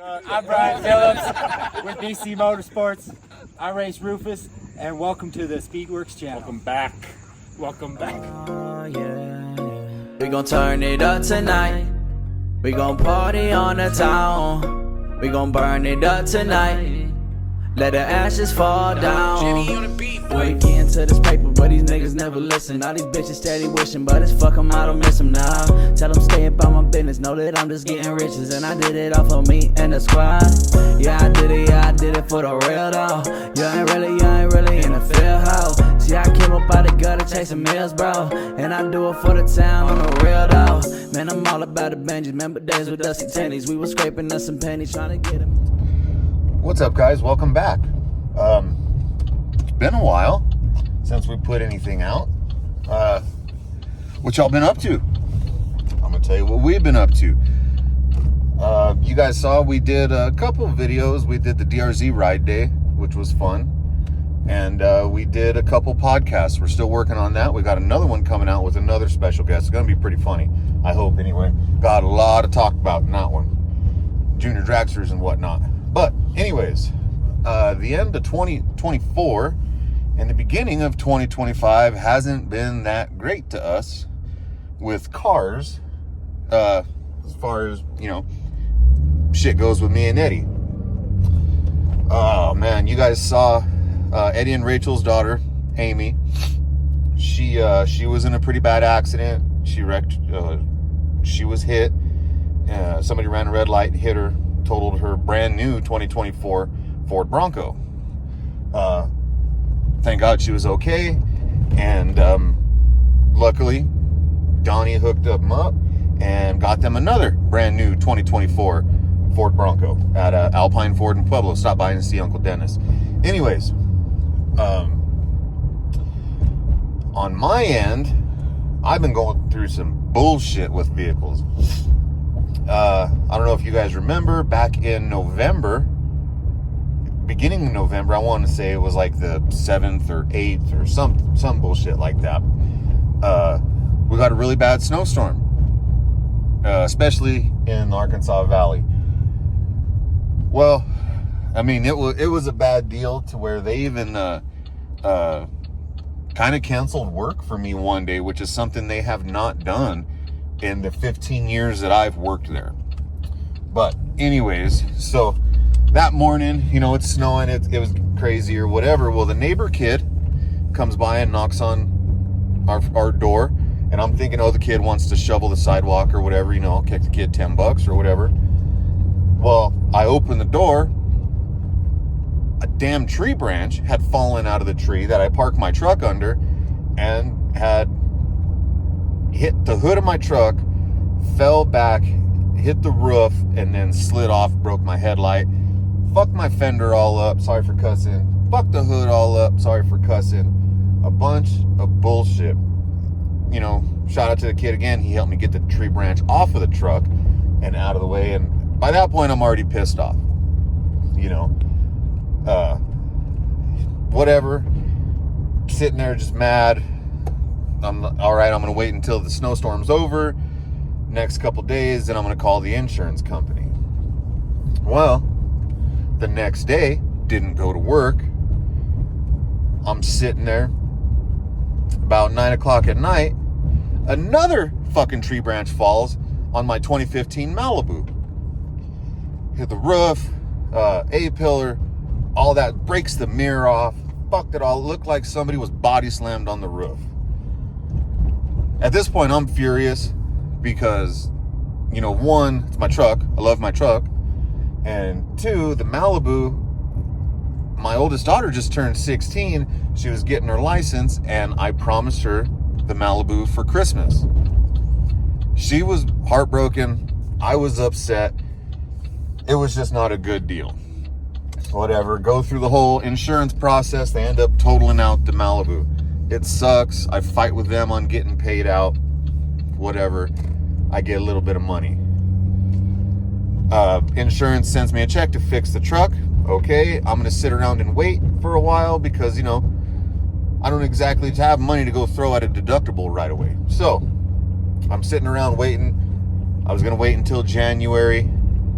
I'm Brian Phillips with BC Motorsports. I race Rufus, and welcome to the Speedworks channel. Welcome back. Welcome back. We gon' turn it up tonight. We gon' party on the town. We gon' burn it up tonight. Let the ashes fall down. We get into this paper, but these niggas never listen. All these bitches steady wishing, but it's fuck 'em, I don't miss 'em now. Tell 'em stay about my business, know that I'm just getting riches. And I did it all for me and the squad. Yeah, I did it for the real though. You ain't really in the field, ho. See, I came up out the gutter chasing meals, bro. And I do it for the town on the real though. Man, I'm all about the Benjis. Remember days with dusty tennies. We was scraping us some pennies trying to get them. What's up, guys? Welcome back. It's been a while since we put anything out. What y'all been up to? I'm gonna tell you what we've been up to. You guys saw we did a couple of videos. We did the DRZ ride day, which was fun. And we did a couple podcasts. We're still working on that. We got another one coming out with another special guest. It's gonna be pretty funny, I hope, anyway. Got a lot to talk about in that one. Junior dragsters and whatnot. But anyways, the end of 2024 and the beginning of 2025 hasn't been that great to us with cars, as far as, you know, shit goes with me and Eddie. Oh man, you guys saw Eddie and Rachel's daughter, Amy. She was in a pretty bad accident. She wrecked, she was hit. Somebody ran a red light and hit her, totaled her brand new 2024 Ford Bronco. Thank God she was okay, and luckily Donnie hooked them up and got them another brand new 2024 Ford Bronco at Alpine Ford in Pueblo. Stop by and see Uncle Dennis. Anyways, on my end, I've been going through some bullshit with vehicles. I don't know if you guys remember, back in November, beginning of November, I want to say it was like the 7th or 8th or some bullshit like that. We got a really bad snowstorm, especially in the Arkansas Valley. Well, I mean, it was a bad deal to where they even kind of canceled work for me one day, which is something they have not done in the 15 years that I've worked there. But anyways, so that morning, you know, it's snowing, it was crazy or whatever. Well, the neighbor kid comes by and knocks on our door, and I'm thinking, oh, the kid wants to shovel the sidewalk or whatever, you know, I'll kick the kid $10 or whatever. Well, I open the door, a damn tree branch had fallen out of the tree that I parked my truck under and had hit the hood of my truck, fell back, hit the roof, and then slid off, broke my headlight, fucked my fender all up, sorry for cussing, fucked the hood all up, sorry for cussing, a bunch of bullshit. You know, shout out to the kid again, he helped me get the tree branch off of the truck and out of the way, and by that point I'm already pissed off, you know. Whatever, sitting there just mad. I'm all right, I'm gonna wait until the snowstorm's over, next couple days, then I'm gonna call the insurance company. Well, the next day, didn't go to work. I'm sitting there about 9 o'clock at night, another fucking tree branch falls on my 2015 Malibu. Hit the roof, A-pillar, all that, breaks the mirror off, fucked it all. It looked like somebody was body slammed on the roof. At this point, I'm furious because, you know, one, it's my truck. I love my truck. And two, the Malibu, my oldest daughter just turned 16. She was getting her license, and I promised her the Malibu for Christmas. She was heartbroken. I was upset. It was just not a good deal. Whatever, go through the whole insurance process. They end up totaling out the Malibu. It sucks. I fight with them on getting paid out. Whatever. I get a little bit of money. Insurance sends me a check to fix the truck. Okay, I'm going to sit around and wait for a while because, you know, I don't exactly have money to go throw at a deductible right away. So, I'm sitting around waiting. I was going to wait until January.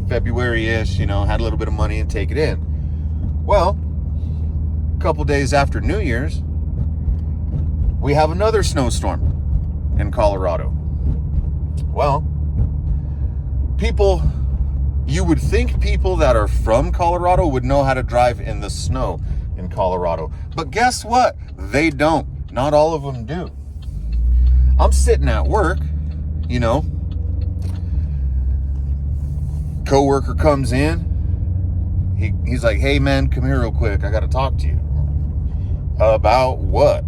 February-ish, you know, had a little bit of money and take it in. Well, a couple days after New Year's, we have another snowstorm in Colorado. Well, you would think people that are from Colorado would know how to drive in the snow in Colorado. But guess what? They don't. Not all of them do. I'm sitting at work, you know, coworker comes in. He's like, hey man, come here real quick. I got to talk to you. About what?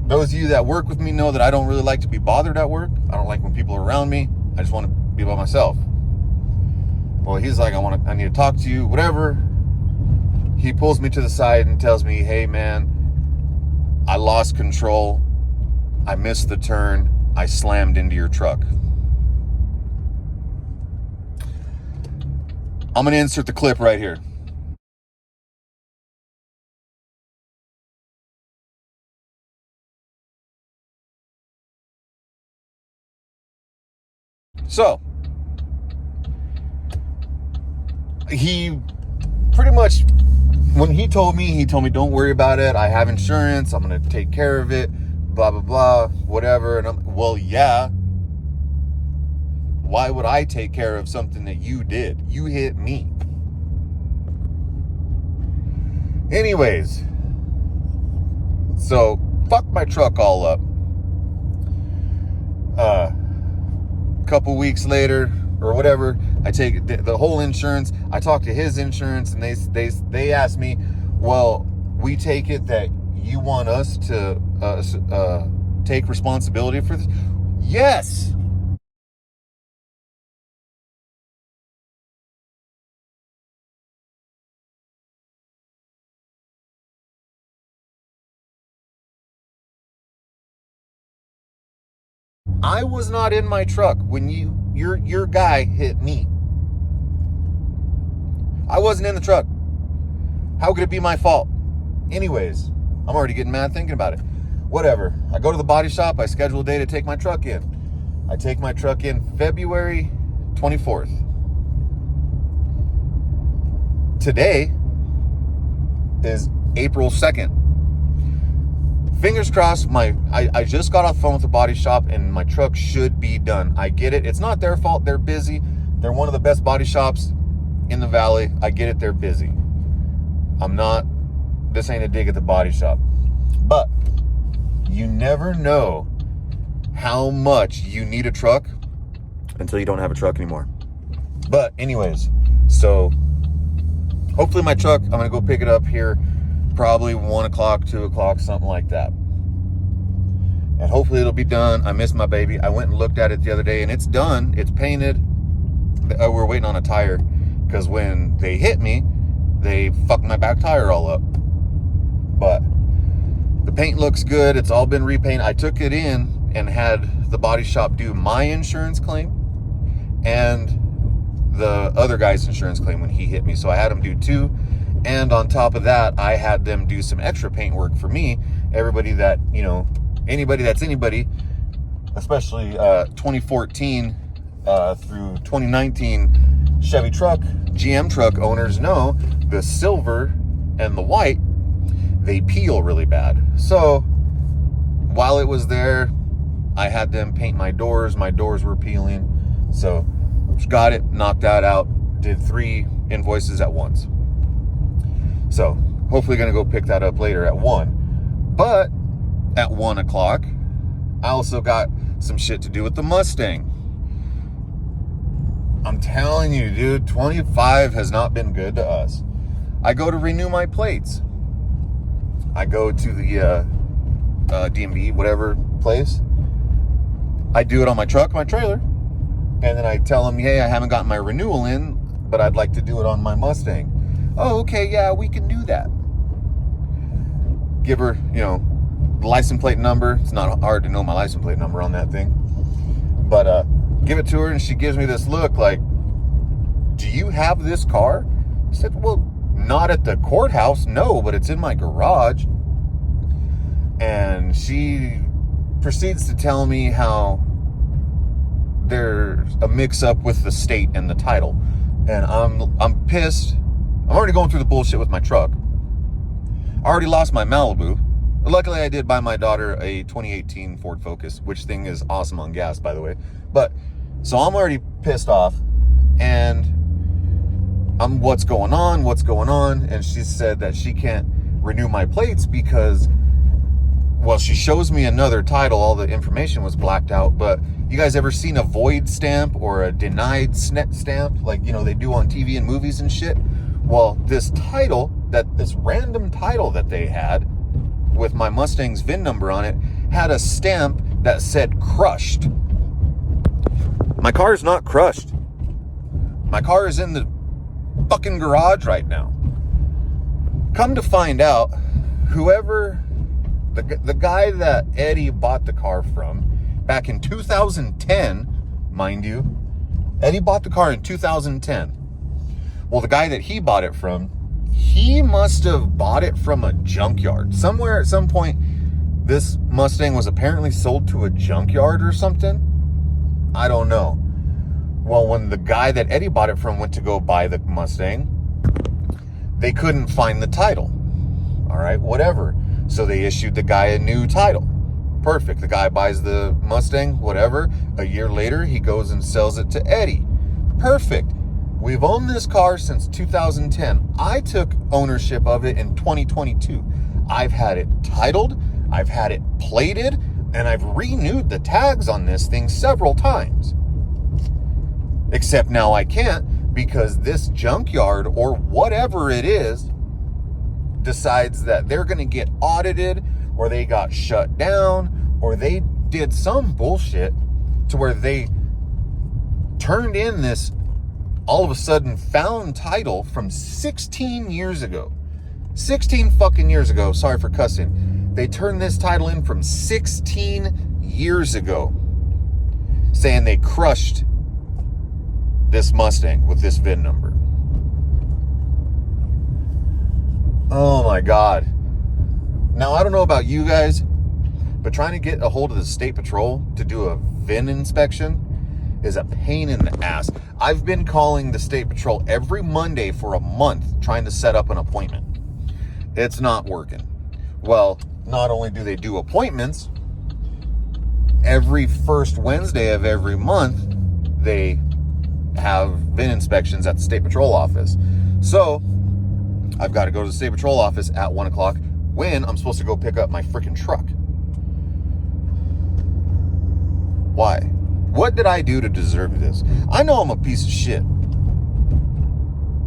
Those of you that work with me know that I don't really like to be bothered at work. I don't like when people are around me. I just want to be by myself. Well, he's like, I need to talk to you, whatever. He pulls me to the side and tells me, hey man, I lost control. I missed the turn. I slammed into your truck. I'm going to insert the clip right here. So, he pretty much, when he told me, don't worry about it. I have insurance. I'm going to take care of it. Blah, blah, blah, whatever. And I'm, well, yeah. Why would I take care of something that you did? You hit me. Anyways, so fuck my truck all up. Couple weeks later or whatever, I take the whole insurance. I talk to his insurance, and they ask me, well, we take it that you want us to take responsibility for this? Yes. I was not in my truck when your guy hit me. I wasn't in the truck. How could it be my fault? Anyways, I'm already getting mad thinking about it. Whatever. I go to the body shop. I schedule a day to take my truck in. I take my truck in February 24th. Today is April 2nd. Fingers crossed, I just got off the phone with the body shop and my truck should be done. I get it. It's not their fault. They're busy. They're one of the best body shops in the valley. I get it. They're busy. This ain't a dig at the body shop. But you never know how much you need a truck until you don't have a truck anymore. But anyways, so hopefully my truck, I'm going to go pick it up here probably 1 o'clock, 2 o'clock, something like that. And hopefully it'll be done. I miss my baby. I went and looked at it the other day and it's done. It's painted. We're waiting on a tire because when they hit me, they fucked my back tire all up. But the paint looks good. It's all been repainted. I took it in and had the body shop do my insurance claim and the other guy's insurance claim when he hit me. So I had him do 2. And on top of that, I had them do some extra paint work for me. Everybody that, you know, anybody that's anybody, especially 2014 through 2019 Chevy truck, GM truck owners know the silver and the white, they peel really bad. So while it was there, I had them paint my doors. My doors were peeling. So got it, knocked that out, did 3 invoices at once. So hopefully going to go pick that up later at 1. But at 1 o'clock, I also got some shit to do with the Mustang. I'm telling you, dude, 25 has not been good to us. I go to renew my plates. I go to the DMV, whatever place. I do it on my truck, my trailer. And then I tell them, hey, I haven't gotten my renewal in, but I'd like to do it on my Mustang. Oh, okay, yeah, we can do that. Give her, you know, the license plate number. It's not hard to know my license plate number on that thing. But give it to her, and she gives me this look like, do you have this car? I said, well, not at the courthouse, no, but it's in my garage. And she proceeds to tell me how there's a mix-up with the state and the title. And I'm pissed. I'm already going through the bullshit with my truck. I already lost my Malibu. Luckily, I did buy my daughter a 2018 Ford Focus, which thing is awesome on gas, by the way. But, so I'm already pissed off. And I'm, what's going on? And she said that she can't renew my plates because, well, she shows me another title. All the information was blacked out. But you guys ever seen a void stamp or a denied stamp? Like, you know, they do on TV and movies and shit. Well, this random title that they had with my Mustang's VIN number on it had a stamp that said crushed. My car is not crushed. My car is in the fucking garage right now. Come to find out, whoever, the guy that Eddie bought the car from back in 2010, mind you, Eddie bought the car in 2010. Well, the guy that he bought it from, he must have bought it from a junkyard. Somewhere at some point, this Mustang was apparently sold to a junkyard or something. I don't know. Well, when the guy that Eddie bought it from went to go buy the Mustang, they couldn't find the title. All right, whatever. So they issued the guy a new title. Perfect. The guy buys the Mustang, whatever. A year later, he goes and sells it to Eddie. Perfect. We've owned this car since 2010. I took ownership of it in 2022. I've had it titled, I've had it plated, and I've renewed the tags on this thing several times. Except now I can't because this junkyard or whatever it is decides that they're going to get audited, or they got shut down, or they did some bullshit to where they turned in this all of a sudden found title from 16 years ago. 16 fucking years ago. Sorry for cussing. They turned this title in from 16 years ago, saying they crushed this Mustang with this VIN number. Oh my God. Now, I don't know about you guys, but trying to get a hold of the State Patrol to do a VIN inspection is a pain in the ass. I've been calling the State Patrol every Monday for a month trying to set up an appointment. It's not working. Well, not only do they do appointments, every first Wednesday of every month, they have VIN inspections at the State Patrol office. So I've got to go to the State Patrol office at 1 o'clock when I'm supposed to go pick up my freaking truck. Why? What did I do to deserve this? I know I'm a piece of shit.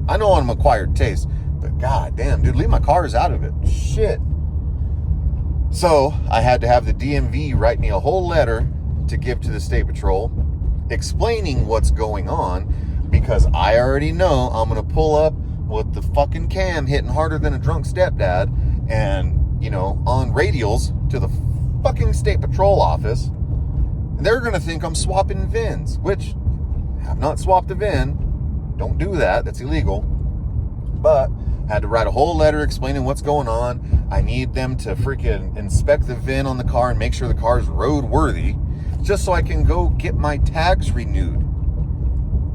I know I'm acquired taste, but god damn, dude, leave my cars out of it. Shit. So I had to have the DMV write me a whole letter to give to the State Patrol explaining what's going on, because I already know I'm going to pull up with the fucking cam hitting harder than a drunk stepdad and, you know, on radials to the fucking State Patrol office. And they're going to think I'm swapping VINs, which I have not swapped a VIN. Don't do that. That's illegal. But had to write a whole letter explaining what's going on. I need them to freaking inspect the VIN on the car and make sure the car is roadworthy, just so I can go get my tags renewed.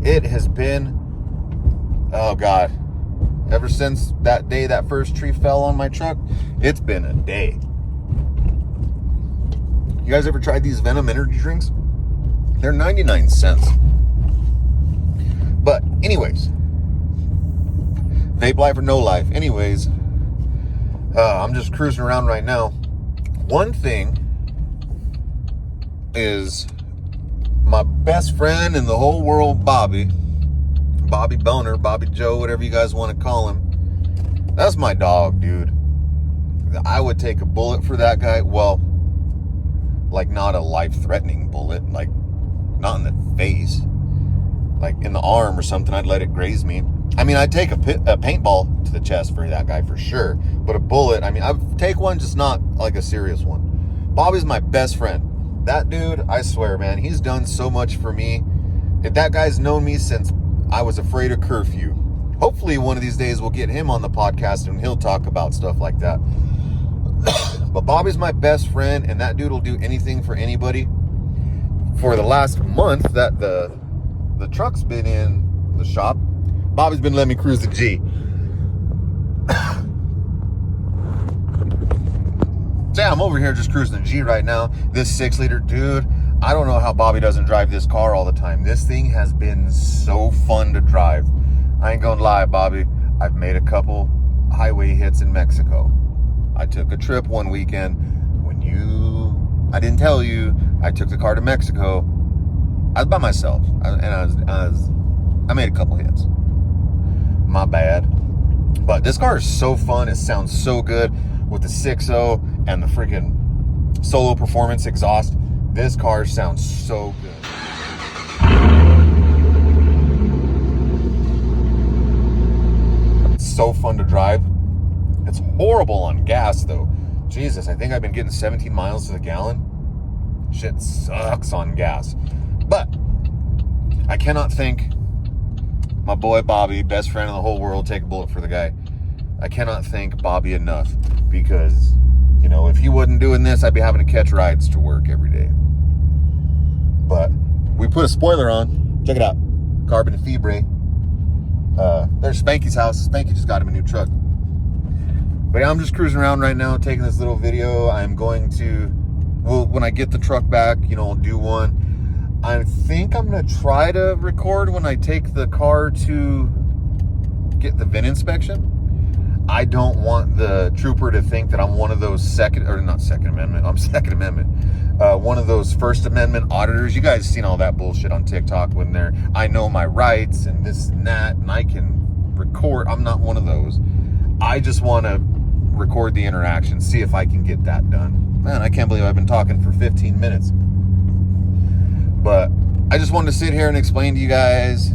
It has been, oh God, ever since that day that first tree fell on my truck, it's been a day. You guys ever tried these Venom energy drinks? They're 99 cents. But anyways, vape life or no life. Anyways, I'm just cruising around right now. One thing is my best friend in the whole world, Bobby Boner, Bobby Joe, whatever you guys want to call him. That's my dog, dude. I would take a bullet for that guy. Well, like not a life-threatening bullet, like not in the face, like in the arm or something. I'd let it graze me. I mean, I'd take a paintball to the chest for that guy for sure. But a bullet, I mean, I'd take one, just not like a serious one. Bobby's my best friend. That dude, I swear, man, he's done so much for me. That guy's known me since I was afraid of curfew. Hopefully one of these days we'll get him on the podcast and he'll talk about stuff like that. But Bobby's my best friend, and that dude will do anything for anybody. For the last month that the truck's been in the shop, Bobby's been letting me cruise the G. So yeah, I'm over here just cruising the G right now. This 6-liter, dude, I don't know how Bobby doesn't drive this car all the time. This thing has been so fun to drive. I ain't gonna lie, Bobby. I've made a couple highway hits in Mexico. I took a trip one weekend when I didn't tell you, I took the car to Mexico. I was by myself, I made a couple hits. My bad. But this car is so fun. It sounds so good with the 6.0 and the freaking Solo Performance exhaust. This car sounds so good. It's so fun to drive. It's horrible on gas though. Jesus, I think I've been getting 17 miles to the gallon. Shit sucks on gas. But I cannot thank my boy Bobby, best friend in the whole world, take a bullet for the guy. I cannot thank Bobby enough because, you know, if he wasn't doing this, I'd be having to catch rides to work every day. But we put a spoiler on. Check it out. Carbon fibre. There's Spanky's house. Spanky just got him a new truck. But yeah, I'm just cruising around right now, taking this little video. I'm going to, well, when I get the truck back, you know, I'll do one. I think I'm going to try to record when I take the car to get the VIN inspection. I don't want the trooper to think that I'm one of those Second Amendment. One of those First Amendment auditors. You guys seen all that bullshit on TikTok when I know my rights and this and that, and I can record. I'm not one of those. I just want to record the interaction, see if I can get that done. Man, I can't believe I've been talking for 15 minutes. But I just wanted to sit here and explain to you guys,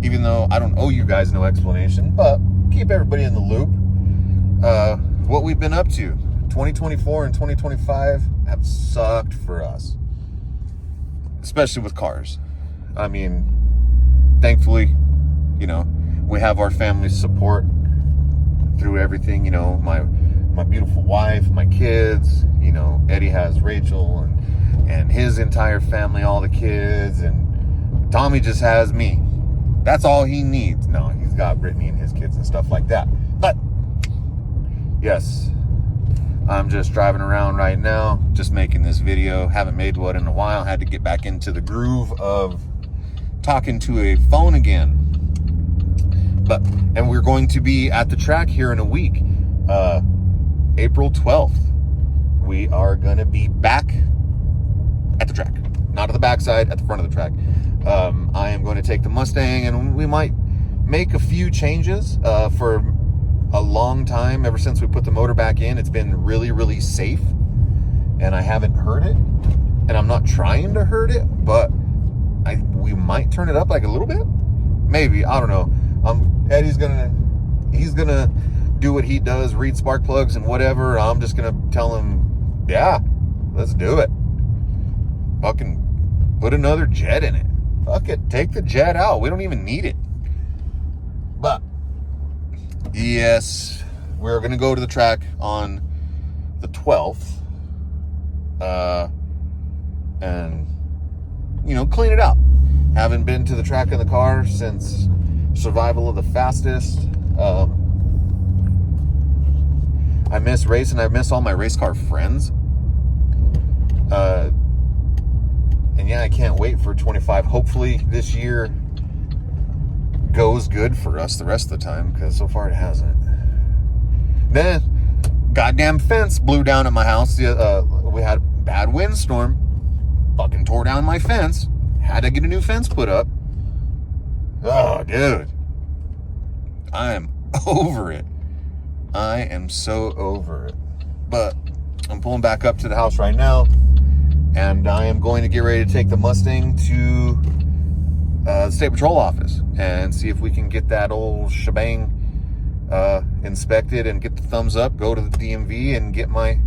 even though I don't owe you guys no explanation, but keep everybody in the loop. What we've been up to. 2024 and 2025 have sucked for us, especially with cars. I mean, thankfully, you know, we have our family's support through everything. You know, my beautiful wife, my kids, you know, Eddie has Rachel and his entire family, all the kids, and Tommy just has me. That's all he needs. No, he's got Brittany and his kids and stuff like that. But yes, I'm just driving around right now, just making this video. Haven't made one in a while. Had to get back into the groove of talking to a phone again. And we're going to be at the track here in a week, April 12th. We are going to be back at the track, not at the backside, at the front of the track. I am going to take the Mustang, and we might make a few changes. For a long time, ever since we put the motor back in, it's been really, really safe, and I haven't hurt it, and I'm not trying to hurt it, but we might turn it up like a little bit, maybe, I don't know. Eddie's he's gonna do what he does, read spark plugs and whatever. I'm just gonna tell him, yeah, let's do it. Fucking put another jet in it. Fuck it, take the jet out. We don't even need it. But yes, we're gonna go to the track on the 12th, and you know, clean it out. Haven't been to the track in the car since Survival of the Fastest. I miss racing. I miss all my race car friends. And yeah, I can't wait for 25. Hopefully this year goes good for us the rest of the time, because so far it hasn't. Then goddamn fence blew down at my house. We had a bad windstorm. Fucking tore down my fence. Had to get a new fence put up. Oh, dude. I am over it. I am so over it. But I'm pulling back up to the house right now, and I am going to get ready to take the Mustang to the State Patrol office and see if we can get that old shebang inspected and get the thumbs up, go to the DMV and get my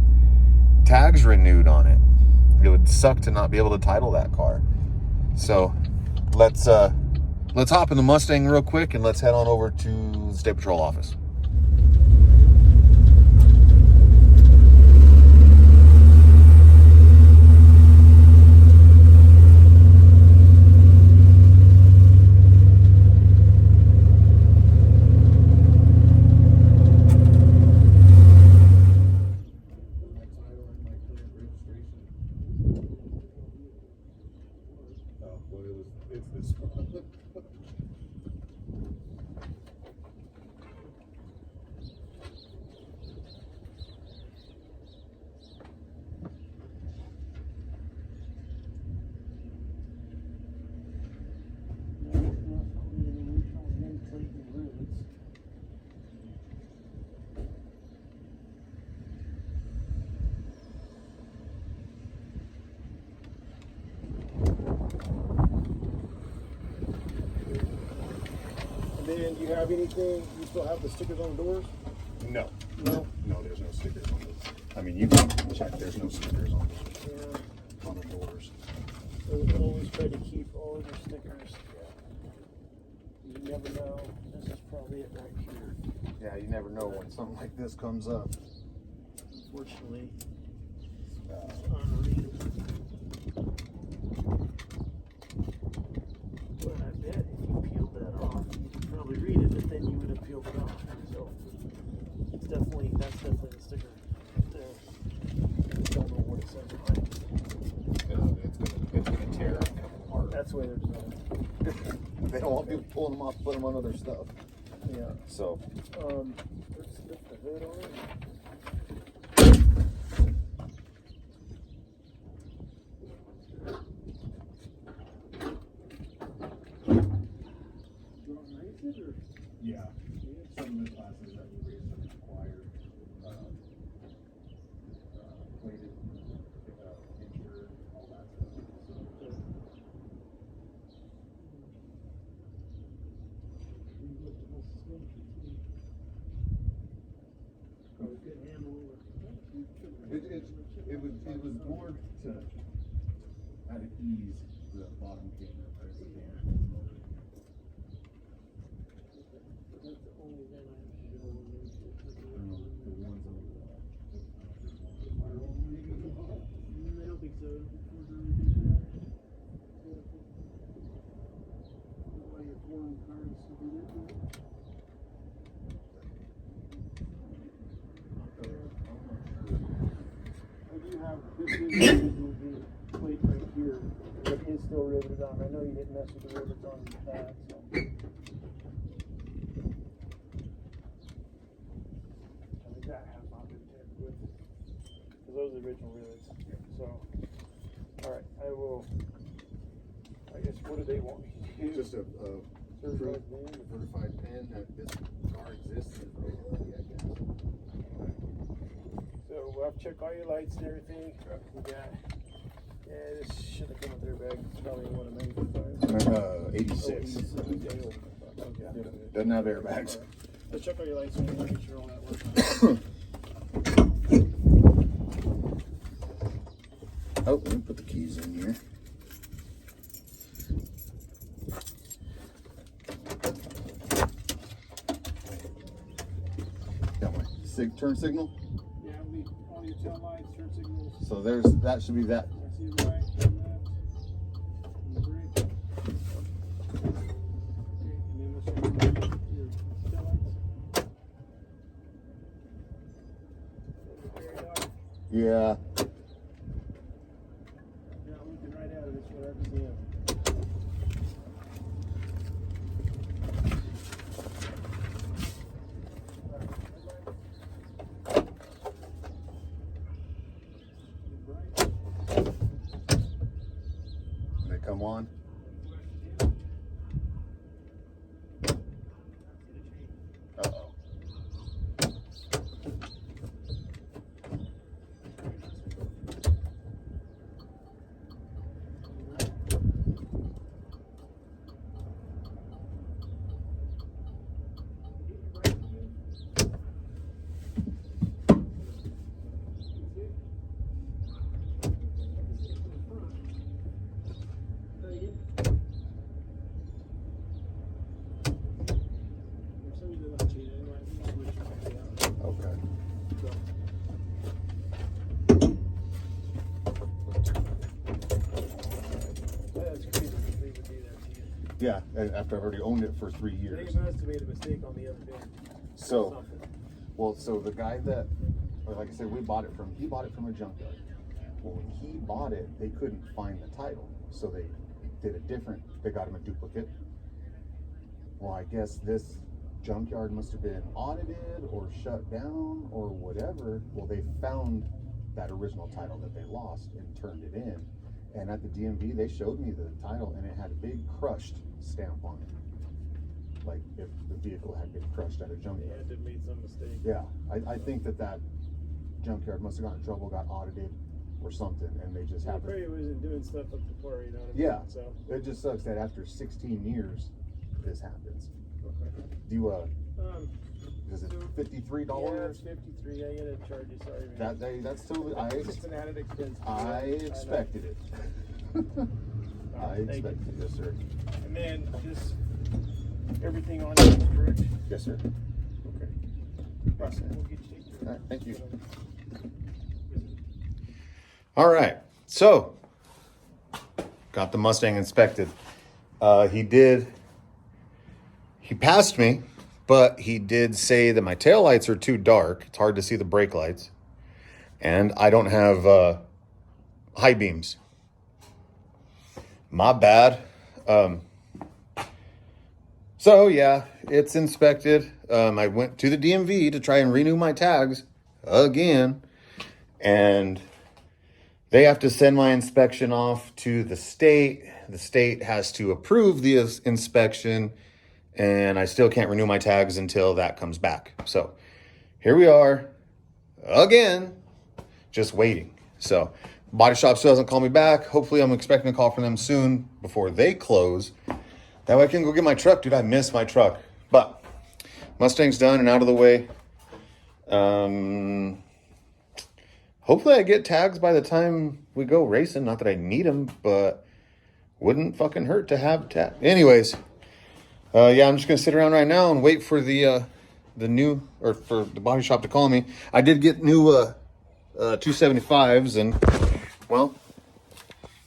tags renewed on it. It would suck to not be able to title that car. So let's hop in the Mustang real quick and let's head on over to the State Patrol office. then you have anything, you still have the stickers on the doors? No. No? No, there's no stickers on those. I mean, you can check, there's no stickers on the doors. So we always try to keep all of your stickers. You never know. This is probably it right here. Yeah, you never know when something like this comes up. Unfortunately, it's unreadable. But I bet if you peeled that off, you could probably read it, but then you would have peeled it off. So it's definitely, that's definitely the sticker right there. I don't know what it says behind it. It's gonna tear and come apart. That's why they're designed. They don't want people pulling them off, putting them on other stuff. Yeah. So, Let's lift the hood on it. yeah. Some of the classes that we race require plated, insured, all that stuff. It was more to at ease the bottom camera versus the That's the only thing I'm sure. the ones on the wall. I don't think so. I do have this individual plate right here that is still riveted on. I know you didn't mess with the rivets on that, so. I think that has not been tampered with. Because those are the original rivets. So, alright, I will. I guess, what do they want me to do? Just a Certified band? certified pen that this car exists in, basically, I guess. So we'll have to check all your lights and everything. We got, yeah, this should have come with their bag. It's probably what, a 95? 86. Okay. Doesn't have airbags. Let's check all your lights and make sure all that works. Oh, let me put the keys in here. Got my turn signal. Yeah, all your tail lights, turn signals. So that should be that. I see the right, left, and the brake. Okay, and then we'll check your tail lights. Yeah. Yeah, I'm looking right at it. It's what I can see. They come on. Uh-oh. Okay. That's crazy that they would do that to you. Yeah, after I've already owned it for 3 They years. must have made a mistake on the other bin. So, Something. well, so the guy that, or like I said, he bought it from a junkyard. Well, when he bought it, they couldn't find the title. So they did they got him a duplicate. Well, I guess this junkyard must have been audited or shut down or whatever. Well, they found that original title that they lost and turned it in. And at the DMV, they showed me the title and it had a big crushed stamp on it. Like if the vehicle had been crushed at a They junkyard. had to have made some mistake. Yeah, I think that junkyard must have gotten in trouble, got audited or something, and they just He happened. probably wasn't doing stuff up to par, you know what I mean? Yeah, So, it just sucks that after 16 years, this happens. Do you is it $53? Yeah, it's 53. I gotta charge you. Sorry, man. That's totally. It's an added expense. I expected it. I Thank you. expected it, yes, sir. And then just everything on it is correct. Yes, sir. Okay. Right, so we'll get you taken care All of. right, thank you. All right, so got the Mustang inspected. He passed me, but he did say that my taillights are too dark. It's hard to see the brake lights. And I don't have high beams. My bad. So yeah, it's inspected. I went to the DMV to try and renew my tags again. And they have to send my inspection off to the state. The state has to approve the inspection, and I still can't renew my tags until that comes back. So here we are again, just waiting. So body shop still hasn't called me back. Hopefully I'm expecting a call from them soon before they close. That way I can go get my truck. Dude, I miss my truck. But Mustang's done and out of the way. Hopefully I get tags by the time we go racing. Not that I need them, but wouldn't fucking hurt to have tags. Anyways, yeah, I'm just gonna sit around right now and wait for the new, or for the body shop to call me. I did get new 275s, and well,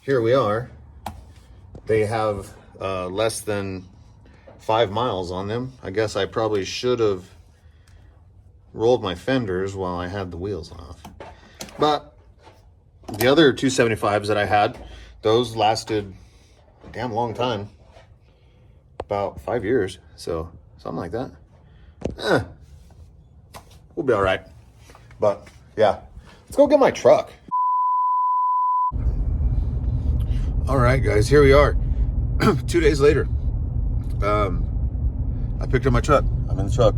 here we are. They have less than 5 miles on them. I guess I probably should have rolled my fenders while I had the wheels off. But the other 275s that I had, those lasted a damn long time. About 5 years. So something like that. We'll be all right. But yeah, let's go get my truck. All right, guys, here we are. 2 days later. I picked up my truck. I'm in the truck.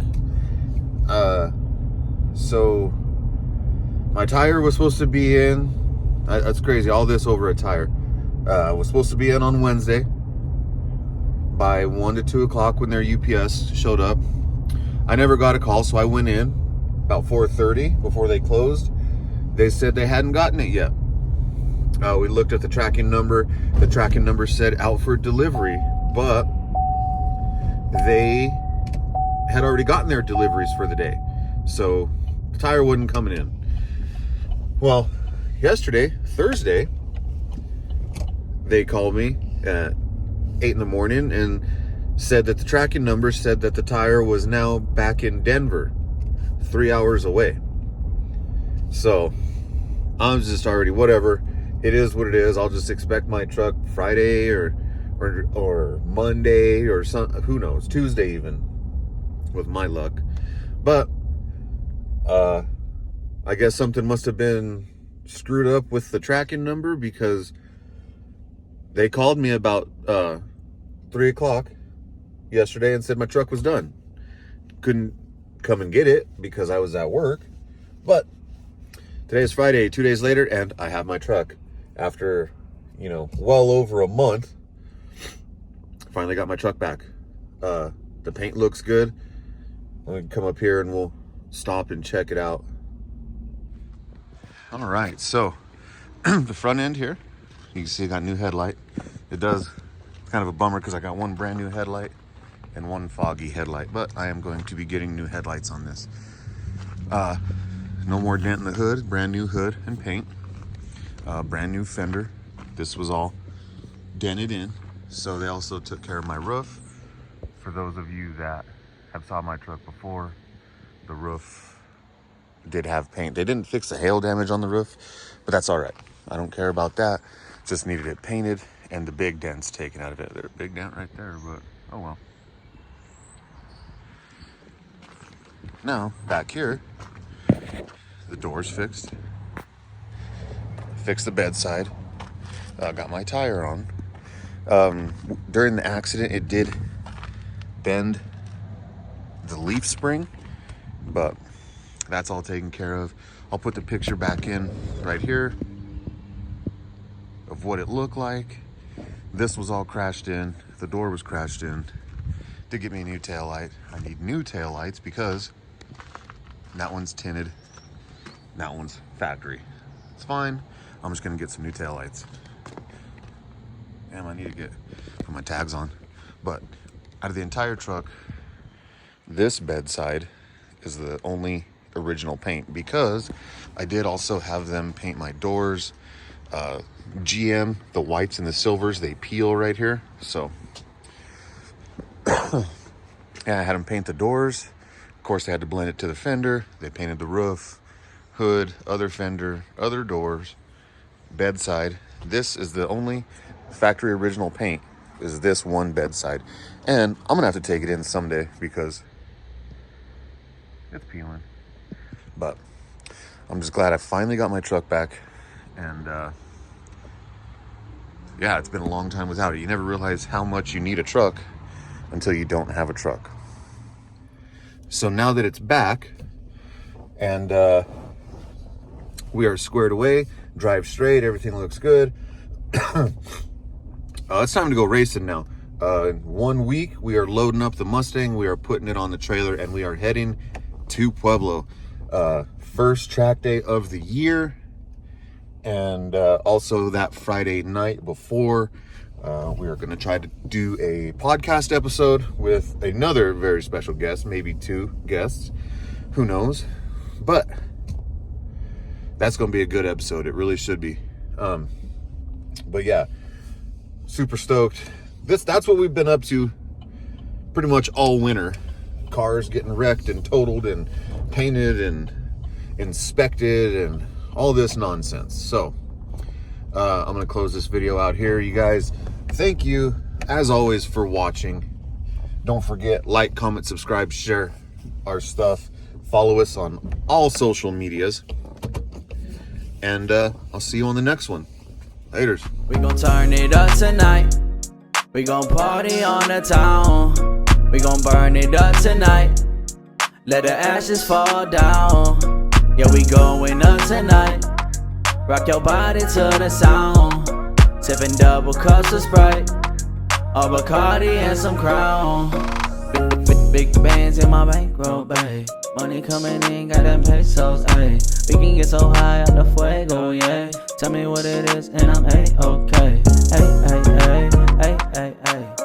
So my tire was supposed to be in. That's crazy. All this over a tire. Was supposed to be in on Wednesday by 1 to 2 o'clock when their UPS showed up. I never got a call, so I went in about 4:30 before they closed. They said they hadn't gotten it yet. We looked at the tracking number. The tracking number said out for delivery, but they had already gotten their deliveries for the day. So the tire wasn't coming in. Well, yesterday, Thursday, they called me at 8 in the morning and said that the tracking number said that the tire was now back in Denver, 3 hours away. So I'm just already, whatever. It is what it is. I'll just expect my truck Friday or Monday or some, who knows, Tuesday even, with my luck. But I guess something must have been screwed up with the tracking number, because they called me about 3 o'clock yesterday and said my truck was done. Couldn't come and get it because I was at work. But today is Friday, 2 days later, and I have my truck after, you know, well over a month. Finally got my truck back. The paint looks good. I'm gonna come up here and we'll stop and check it out. All right, so the front end here, you can see I got new headlight. It's kind of a bummer because I got one brand new headlight and one foggy headlight, but I am going to be getting new headlights on this. No more dent in the hood, brand new hood and paint. Brand new fender. This was all dented in. So they also took care of my roof. For those of you that have saw my truck before, the roof did have paint. They didn't fix the hail damage on the roof, but that's all right. I don't care about that. Just needed it painted and the big dents taken out of it. There's a big dent right there, but oh well. Now, back here, the door's fixed. Fixed the bedside. Got my tire on. During the accident, it did bend the leaf spring, but that's all taken care of. I'll put the picture back in right here of what it looked like. This was all crashed in. The door was crashed in. to get me a new tail light. I need new tail lights because that one's tinted, that one's factory. It's fine. I'm just gonna get some new tail lights. Damn, I need to put my tags on. But out of the entire truck, this bedside is the only original paint, because I did also have them paint my doors. GM, the whites and the silvers, they peel right here. So, yeah, I had them paint the doors. Of course, they had to blend it to the fender. They painted the roof, hood, other fender, other doors, bedside. This is the only factory original paint, is this one bedside. And I'm gonna have to take it in someday because it's peeling. But I'm just glad I finally got my truck back. And yeah, it's been a long time without it. You never realize how much you need a truck until you don't have a truck. So now that it's back and we are squared away, drive straight, everything looks good. It's time to go racing now. In 1 week, we are loading up the Mustang, we are putting it on the trailer, and we are heading to Pueblo. First track day of the year. And also that Friday night before, we are going to try to do a podcast episode with another very special guest, maybe 2 guests, who knows. But that's going to be a good episode. It really should be. But yeah, super stoked. That's what we've been up to pretty much all winter. Cars getting wrecked and totaled and painted and inspected and all this nonsense. So I'm gonna close this video out here. You guys, thank you as always for watching. Don't forget, like, comment, subscribe, share our stuff, follow us on all social medias, and I'll see you on the next one. Laters. We gon' turn it up tonight. We gon' party on the town. We gon' burn it up tonight. Let the ashes fall down. Yeah, we going up tonight. Rock your body to the sound. Sipping double cups of Sprite, a Bacardi and some Crown. Big bands in my bankroll, babe. Money coming in, got them pesos, ayy. We can get so high out the fuego, yeah. Tell me what it is and I'm A-okay. Ay, ay, ay, ay, ay, ay.